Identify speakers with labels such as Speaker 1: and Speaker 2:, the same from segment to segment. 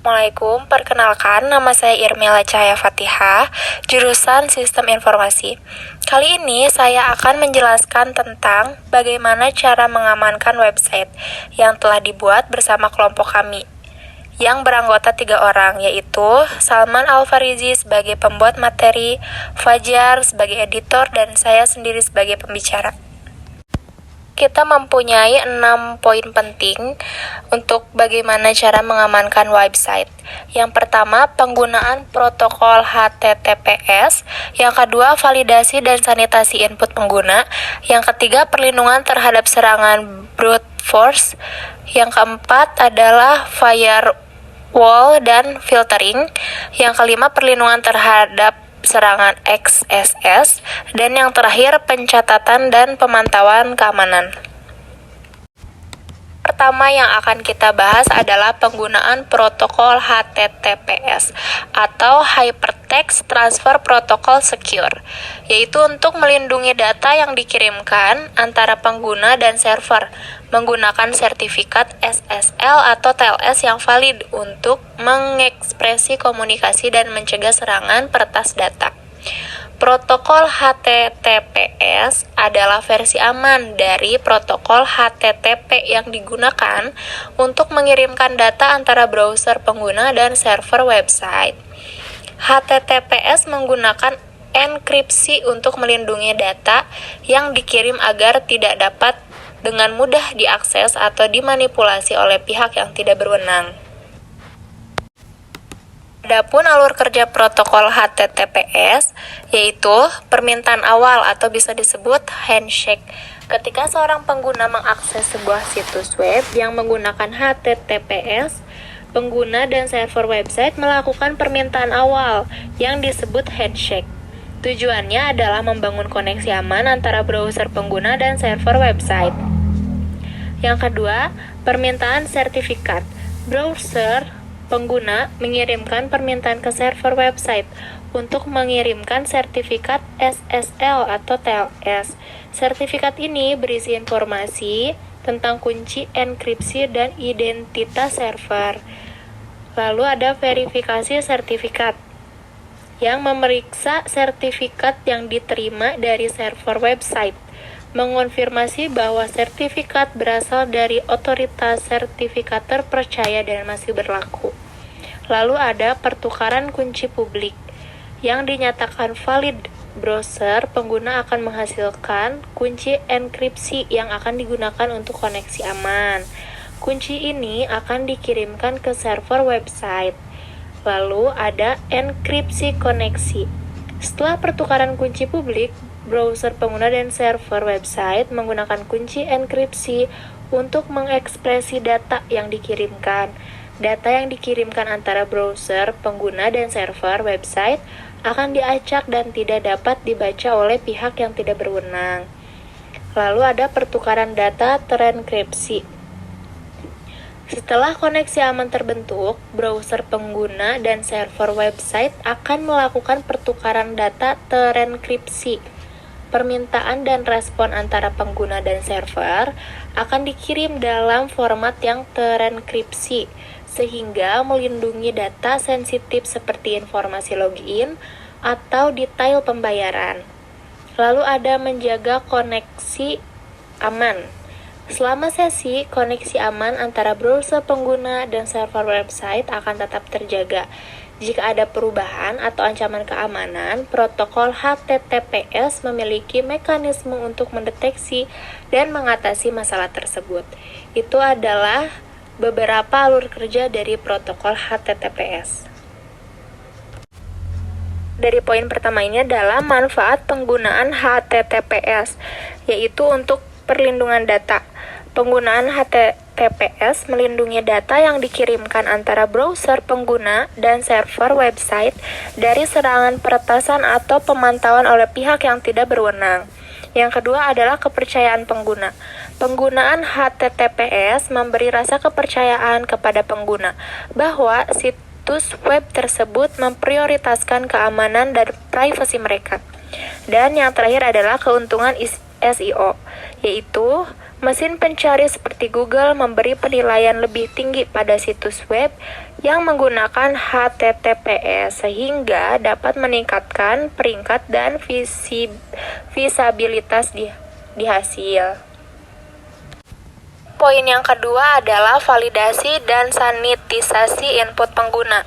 Speaker 1: Assalamualaikum, perkenalkan nama saya Irmela Cahaya Fatihah, jurusan Sistem Informasi. Kali ini saya akan menjelaskan tentang bagaimana cara mengamankan website yang telah dibuat bersama kelompok kami, yang beranggota 3 orang, yaitu Salman Al-Farizi sebagai pembuat materi, Fajar sebagai editor, dan saya sendiri sebagai pembicara. Kita mempunyai 6 poin penting untuk bagaimana cara mengamankan website. Yang pertama, penggunaan protokol HTTPS. Yang kedua, validasi dan sanitasi input pengguna. Yang ketiga, perlindungan terhadap serangan brute force. Yang keempat adalah firewall dan filtering. Yang kelima, perlindungan terhadap serangan XSS, dan yang terakhir pencatatan dan pemantauan keamanan. Pertama yang akan kita bahas adalah penggunaan protokol HTTPS atau Hypertext Transfer Protocol Secure, yaitu untuk melindungi data yang dikirimkan antara pengguna dan server menggunakan sertifikat SSL atau TLS yang valid untuk mengekspresi komunikasi dan mencegah serangan peretas data. Protokol HTTPS adalah versi aman dari protokol HTTP yang digunakan untuk mengirimkan data antara browser pengguna dan server website. HTTPS menggunakan enkripsi untuk melindungi data yang dikirim agar tidak dapat dengan mudah diakses atau dimanipulasi oleh pihak yang tidak berwenang. Adapun alur kerja protokol HTTPS yaitu permintaan awal atau bisa disebut handshake. Ketika seorang pengguna mengakses sebuah situs web yang menggunakan HTTPS, pengguna dan server website melakukan permintaan awal yang disebut handshake. Tujuannya adalah membangun koneksi aman antara browser pengguna dan server website. Yang kedua, permintaan sertifikat. Browser pengguna mengirimkan permintaan ke server website untuk mengirimkan sertifikat SSL atau TLS. Sertifikat ini berisi informasi tentang kunci, enkripsi, dan identitas server. Lalu ada verifikasi sertifikat yang memeriksa sertifikat yang diterima dari server website, mengonfirmasi bahwa sertifikat berasal dari otoritas sertifikat terpercaya dan masih berlaku. Lalu ada pertukaran kunci publik yang dinyatakan valid. Browser pengguna akan menghasilkan kunci enkripsi yang akan digunakan untuk koneksi aman. Kunci ini akan dikirimkan ke server website. Lalu ada enkripsi koneksi. Setelah pertukaran kunci publik, browser pengguna dan server website menggunakan kunci enkripsi untuk mengekspresi data yang dikirimkan. Data yang dikirimkan antara browser pengguna dan server website akan diacak dan tidak dapat dibaca oleh pihak yang tidak berwenang. Lalu ada pertukaran data terenkripsi. Setelah koneksi aman terbentuk, browser pengguna dan server website akan melakukan pertukaran data terenkripsi. Permintaan dan respon antara pengguna dan server akan dikirim dalam format yang terenkripsi, sehingga melindungi data sensitif seperti informasi login atau detail pembayaran. Lalu ada menjaga koneksi aman. Selama sesi, koneksi aman antara browser pengguna dan server website akan tetap terjaga. Jika ada perubahan atau ancaman keamanan, protokol HTTPS memiliki mekanisme untuk mendeteksi dan mengatasi masalah tersebut. Itu adalah beberapa alur kerja dari protokol HTTPS. Dari poin pertama ini adalah manfaat penggunaan HTTPS, yaitu untuk perlindungan data. Penggunaan HTTPS melindungi data yang dikirimkan antara browser pengguna dan server website dari serangan peretasan atau pemantauan oleh pihak yang tidak berwenang. Yang kedua adalah kepercayaan pengguna. Penggunaan HTTPS memberi rasa kepercayaan kepada pengguna bahwa situs web tersebut memprioritaskan keamanan dan privasi mereka. Dan yang terakhir adalah keuntungan SEO, yaitu Mesin pencari seperti Google memberi penilaian lebih tinggi pada situs web yang menggunakan HTTPS sehingga dapat meningkatkan peringkat dan visabilitas di hasil. Poin yang kedua adalah validasi dan sanitisasi input pengguna.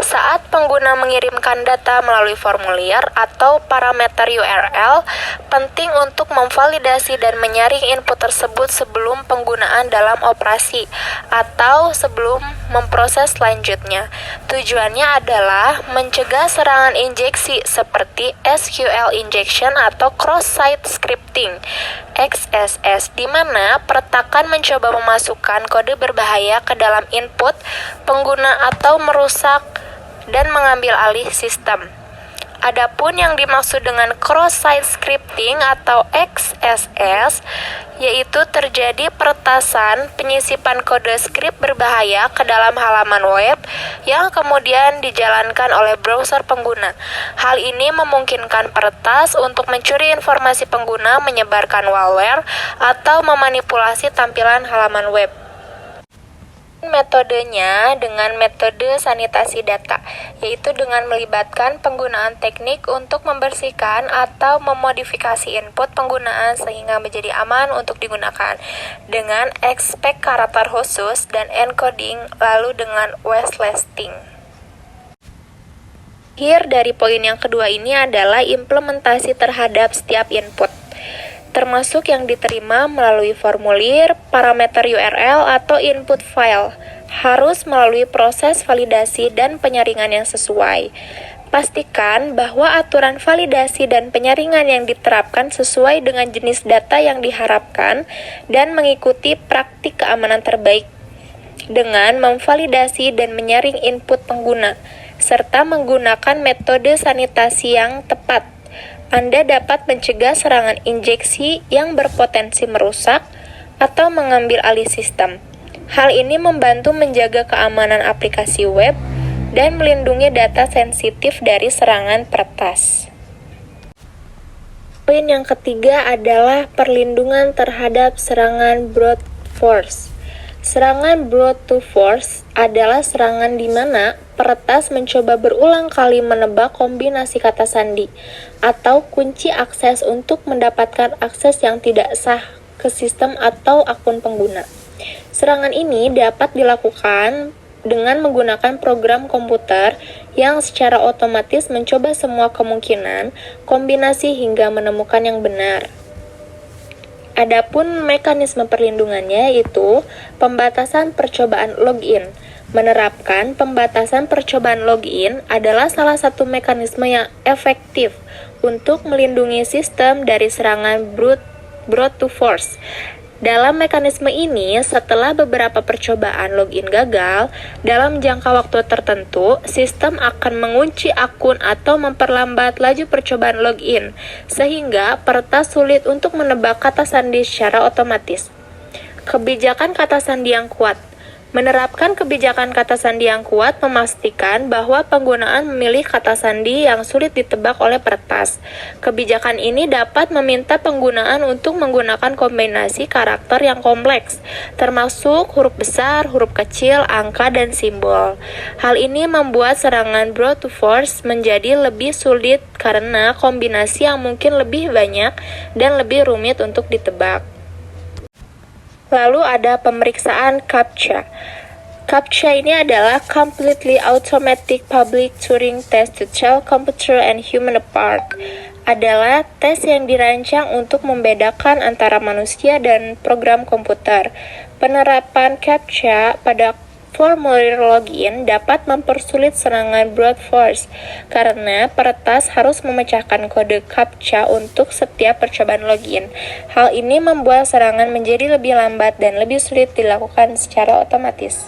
Speaker 1: Saat pengguna mengirimkan data melalui formulir atau parameter URL, penting untuk memvalidasi dan menyaring input tersebut sebelum penggunaan dalam operasi atau sebelum memproses selanjutnya. Tujuannya adalah mencegah serangan injeksi seperti SQL injection atau cross-site scripting XSS, di mana peretakan mencoba memasukkan kode berbahaya ke dalam input pengguna atau merusak dan mengambil alih sistem. Adapun yang dimaksud dengan cross-site scripting atau XSS, yaitu terjadi peretasan penyisipan kode skrip berbahaya ke dalam halaman web yang kemudian dijalankan oleh browser pengguna. Hal ini memungkinkan peretas untuk mencuri informasi pengguna, menyebarkan malware, atau memanipulasi tampilan halaman web. Metodenya dengan metode sanitasi data, yaitu dengan melibatkan penggunaan teknik untuk membersihkan atau memodifikasi input penggunaan sehingga menjadi aman untuk digunakan, dengan expect karakter khusus dan encoding, lalu dengan wastlisting. Akhir dari poin yang kedua ini adalah implementasi terhadap setiap input, termasuk yang diterima melalui formulir, parameter URL, atau input file, harus melalui proses validasi dan penyaringan yang sesuai. Pastikan bahwa aturan validasi dan penyaringan yang diterapkan sesuai dengan jenis data yang diharapkan dan mengikuti praktik keamanan terbaik dengan memvalidasi dan menyaring input pengguna, serta menggunakan metode sanitasi yang tepat. Anda dapat mencegah serangan injeksi yang berpotensi merusak atau mengambil alih sistem. Hal ini membantu menjaga keamanan aplikasi web dan melindungi data sensitif dari serangan peretas. Poin yang ketiga adalah perlindungan terhadap serangan brute force. Serangan brute force adalah serangan di mana peretas mencoba berulang kali menebak kombinasi kata sandi atau kunci akses untuk mendapatkan akses yang tidak sah ke sistem atau akun pengguna. Serangan ini dapat dilakukan dengan menggunakan program komputer yang secara otomatis mencoba semua kemungkinan kombinasi hingga menemukan yang benar. Adapun mekanisme perlindungannya yaitu pembatasan percobaan login. Menerapkan pembatasan percobaan login adalah salah satu mekanisme yang efektif untuk melindungi sistem dari serangan brute force. Dalam mekanisme ini, setelah beberapa percobaan login gagal, dalam jangka waktu tertentu, sistem akan mengunci akun atau memperlambat laju percobaan login, sehingga peretas sulit untuk menebak kata sandi secara otomatis. Kebijakan kata sandi yang kuat. Menerapkan kebijakan kata sandi yang kuat memastikan bahwa penggunaan memilih kata sandi yang sulit ditebak oleh peretas. Kebijakan ini dapat meminta penggunaan untuk menggunakan kombinasi karakter yang kompleks, termasuk huruf besar, huruf kecil, angka, dan simbol. Hal ini membuat serangan brute force menjadi lebih sulit karena kombinasi yang mungkin lebih banyak dan lebih rumit untuk ditebak. Lalu ada pemeriksaan CAPTCHA. CAPTCHA ini adalah Completely Automatic Public Turing Test to tell computer and human apart. Adalah tes yang dirancang untuk membedakan antara manusia dan program komputer. Penerapan CAPTCHA pada formulir login dapat mempersulit serangan brute force karena peretas harus memecahkan kode CAPTCHA untuk setiap percobaan login. Hal ini membuat serangan menjadi lebih lambat dan lebih sulit dilakukan secara otomatis.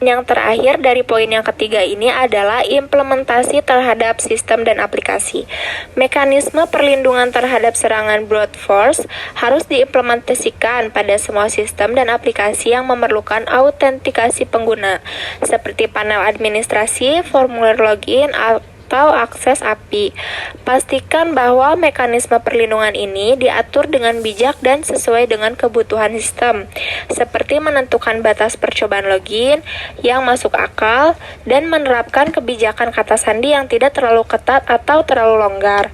Speaker 1: Yang terakhir dari poin yang ketiga ini adalah implementasi terhadap sistem dan aplikasi. Mekanisme perlindungan terhadap serangan brute force harus diimplementasikan pada semua sistem dan aplikasi yang memerlukan autentikasi pengguna, seperti panel administrasi, formulir login, atau akses API. Pastikan bahwa mekanisme perlindungan ini diatur dengan bijak dan sesuai dengan kebutuhan sistem, seperti menentukan batas percobaan login yang masuk akal dan menerapkan kebijakan kata sandi yang tidak terlalu ketat atau terlalu longgar.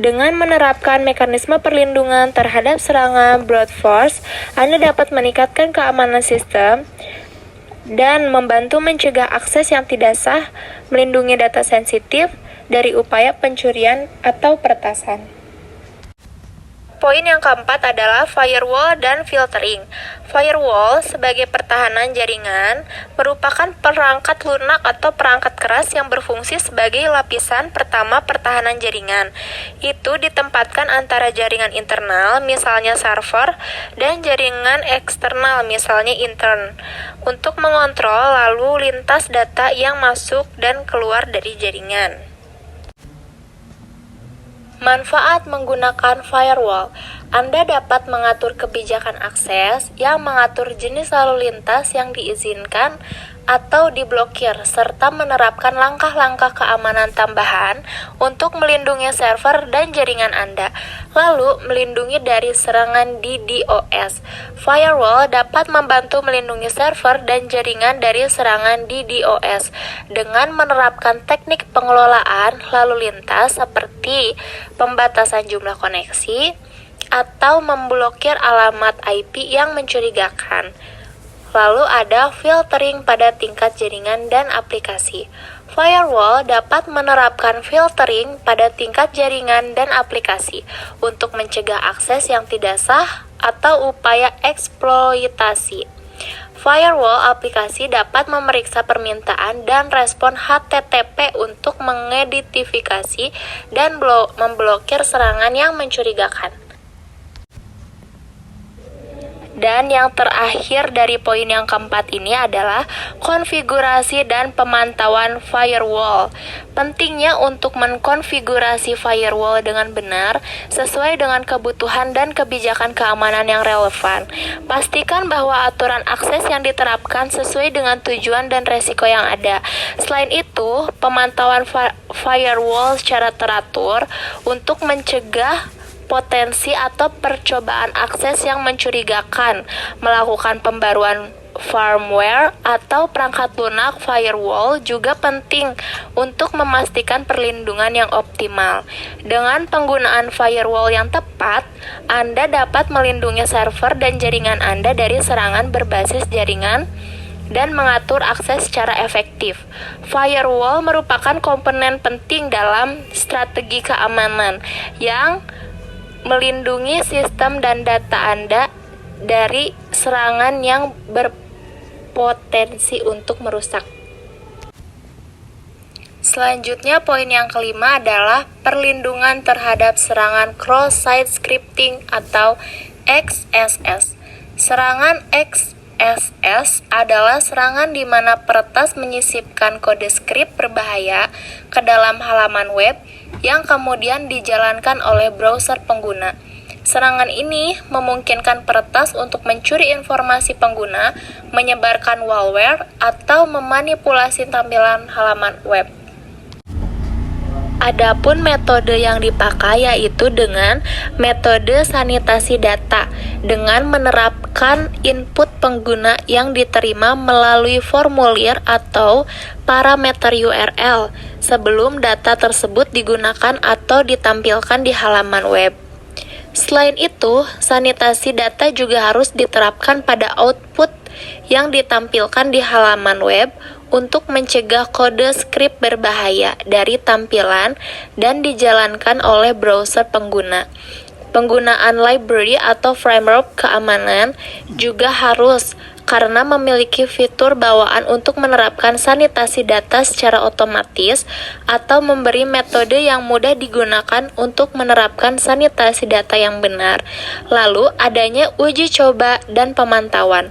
Speaker 1: Dengan menerapkan mekanisme perlindungan terhadap serangan brute force, Anda dapat meningkatkan keamanan sistem dan membantu mencegah akses yang tidak sah, melindungi data sensitif dari upaya pencurian atau peretasan. Poin yang keempat adalah firewall dan filtering. Firewall sebagai pertahanan jaringan merupakan perangkat lunak atau perangkat keras yang berfungsi sebagai lapisan pertama pertahanan jaringan. Itu ditempatkan antara jaringan internal, misalnya server, dan jaringan eksternal, misalnya intern, untuk mengontrol lalu lintas data yang masuk dan keluar dari jaringan. Manfaat menggunakan firewall. Anda dapat mengatur kebijakan akses yang mengatur jenis lalu lintas yang diizinkan atau diblokir, serta menerapkan langkah-langkah keamanan tambahan untuk melindungi server dan jaringan Anda, lalu melindungi dari serangan DDoS. Firewall dapat membantu melindungi server dan jaringan dari serangan DDoS dengan menerapkan teknik pengelolaan lalu lintas seperti pembatasan jumlah koneksi atau memblokir alamat IP yang mencurigakan. Lalu ada filtering pada tingkat jaringan dan aplikasi. Firewall dapat menerapkan filtering pada tingkat jaringan dan aplikasi untuk mencegah akses yang tidak sah atau upaya eksploitasi. Firewall aplikasi dapat memeriksa permintaan dan respon HTTP untuk mengidentifikasi dan memblokir serangan yang mencurigakan. Dan yang terakhir dari poin yang keempat ini adalah konfigurasi dan pemantauan firewall. Pentingnya untuk mengkonfigurasi firewall dengan benar sesuai dengan kebutuhan dan kebijakan keamanan yang relevan. Pastikan bahwa aturan akses yang diterapkan sesuai dengan tujuan dan resiko yang ada. Selain itu, pemantauan firewall secara teratur untuk mencegah potensi atau percobaan akses yang mencurigakan, melakukan pembaruan firmware atau perangkat lunak firewall juga penting untuk memastikan perlindungan yang optimal. Dengan penggunaan firewall yang tepat, Anda dapat melindungi server dan jaringan Anda dari serangan berbasis jaringan dan mengatur akses secara efektif. Firewall merupakan komponen penting dalam strategi keamanan yang melindungi sistem dan data Anda dari serangan yang berpotensi untuk merusak. Selanjutnya, poin yang kelima adalah perlindungan terhadap serangan cross-site scripting atau XSS. Serangan XSS adalah serangan di mana peretas menyisipkan kode skrip berbahaya ke dalam halaman web yang kemudian dijalankan oleh browser pengguna. Serangan ini memungkinkan peretas untuk mencuri informasi pengguna, menyebarkan malware, atau memanipulasi tampilan halaman web. Adapun metode yang dipakai yaitu dengan metode sanitasi data dengan menerapkan input pengguna yang diterima melalui formulir atau parameter URL sebelum data tersebut digunakan atau ditampilkan di halaman web. Selain itu, sanitasi data juga harus diterapkan pada output yang ditampilkan di halaman web untuk mencegah kode skrip berbahaya dari tampilan dan dijalankan oleh browser pengguna. Penggunaan library atau framework keamanan juga harus karena memiliki fitur bawaan untuk menerapkan sanitasi data secara otomatis atau memberi metode yang mudah digunakan untuk menerapkan sanitasi data yang benar. Lalu adanya uji coba dan pemantauan.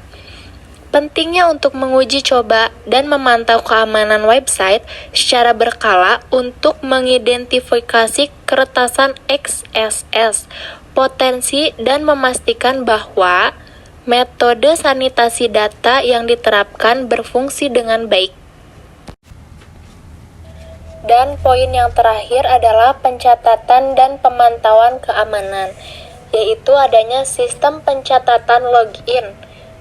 Speaker 1: Pentingnya untuk menguji coba dan memantau keamanan website secara berkala untuk mengidentifikasi keretasan XSS, potensi, dan memastikan bahwa metode sanitasi data yang diterapkan berfungsi dengan baik. Dan poin yang terakhir adalah pencatatan dan pemantauan keamanan, yaitu adanya sistem pencatatan login.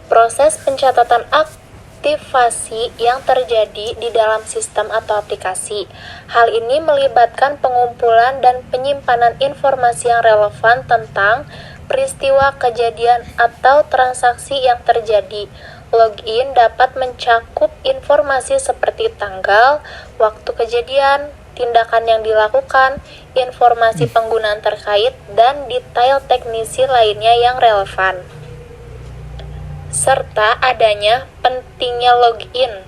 Speaker 1: Proses pencatatan aktivasi yang terjadi di dalam sistem atau aplikasi. Hal ini melibatkan pengumpulan dan penyimpanan informasi yang relevan tentang peristiwa, kejadian, atau transaksi yang terjadi. Login dapat mencakup informasi seperti tanggal, waktu kejadian, tindakan yang dilakukan, informasi penggunaan terkait, dan detail teknisi lainnya yang relevan. Serta adanya pentingnya login,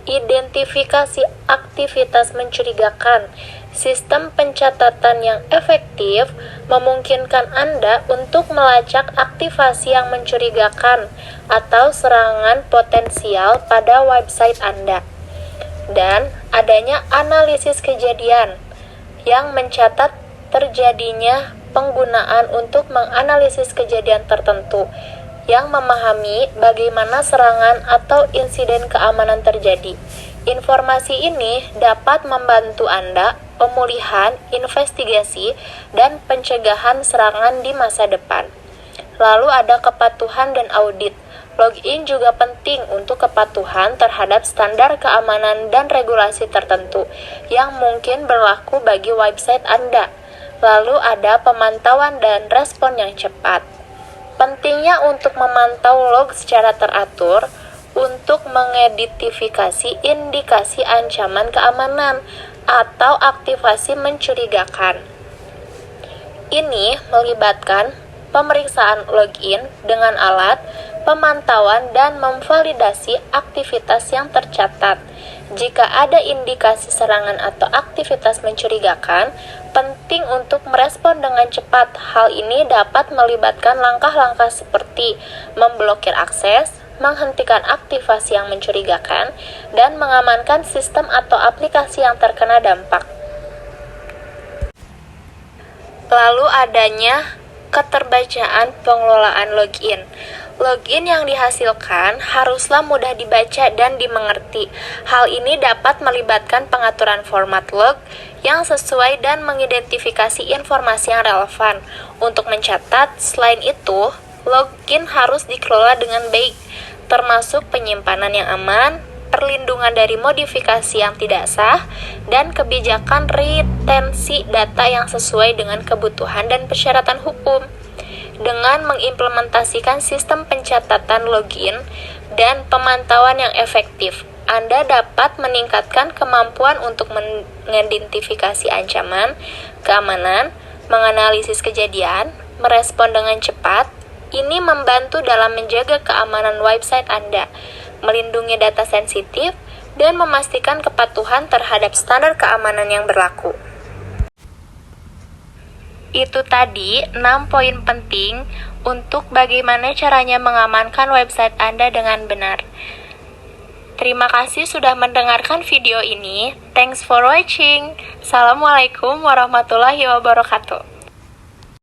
Speaker 1: identifikasi aktivitas mencurigakan. Sistem pencatatan yang efektif memungkinkan Anda untuk melacak aktivasi yang mencurigakan atau serangan potensial pada website Anda. Dan adanya analisis kejadian yang mencatat terjadinya penggunaan untuk menganalisis kejadian tertentu, yang memahami bagaimana serangan atau insiden keamanan terjadi. Informasi ini dapat membantu Anda pemulihan, investigasi, dan pencegahan serangan di masa depan. Lalu ada kepatuhan dan audit. Login juga penting untuk kepatuhan terhadap standar keamanan dan regulasi tertentu yang mungkin berlaku bagi website Anda. Lalu ada pemantauan dan respon yang cepat. Pentingnya untuk memantau log secara teratur untuk mengidentifikasi indikasi ancaman keamanan atau aktivasi mencurigakan. Ini melibatkan pemeriksaan login dengan alat, pemantauan, dan memvalidasi aktivitas yang tercatat. Jika ada indikasi serangan atau aktivitas mencurigakan, penting untuk merespon dengan cepat. Hal ini dapat melibatkan langkah-langkah seperti memblokir akses, menghentikan aktivasi yang mencurigakan, dan mengamankan sistem atau aplikasi yang terkena dampak. Lalu adanya keterbacaan pengelolaan login. Login yang dihasilkan haruslah mudah dibaca dan dimengerti. Hal ini dapat melibatkan pengaturan format log yang sesuai dan mengidentifikasi informasi yang relevan. Untuk mencatat, selain itu, login harus dikelola dengan baik, termasuk penyimpanan yang aman, perlindungan dari modifikasi yang tidak sah, dan kebijakan retensi data yang sesuai dengan kebutuhan dan persyaratan hukum. Dengan mengimplementasikan sistem pencatatan login dan pemantauan yang efektif, Anda dapat meningkatkan kemampuan untuk mengidentifikasi ancaman, keamanan, menganalisis kejadian, merespon dengan cepat. Ini membantu dalam menjaga keamanan website Anda, melindungi data sensitif, dan memastikan kepatuhan terhadap standar keamanan yang berlaku. Itu tadi 6 poin penting untuk bagaimana caranya mengamankan website Anda dengan benar. Terima kasih sudah mendengarkan video ini. Thanks for watching. Assalamualaikum warahmatullahi wabarakatuh.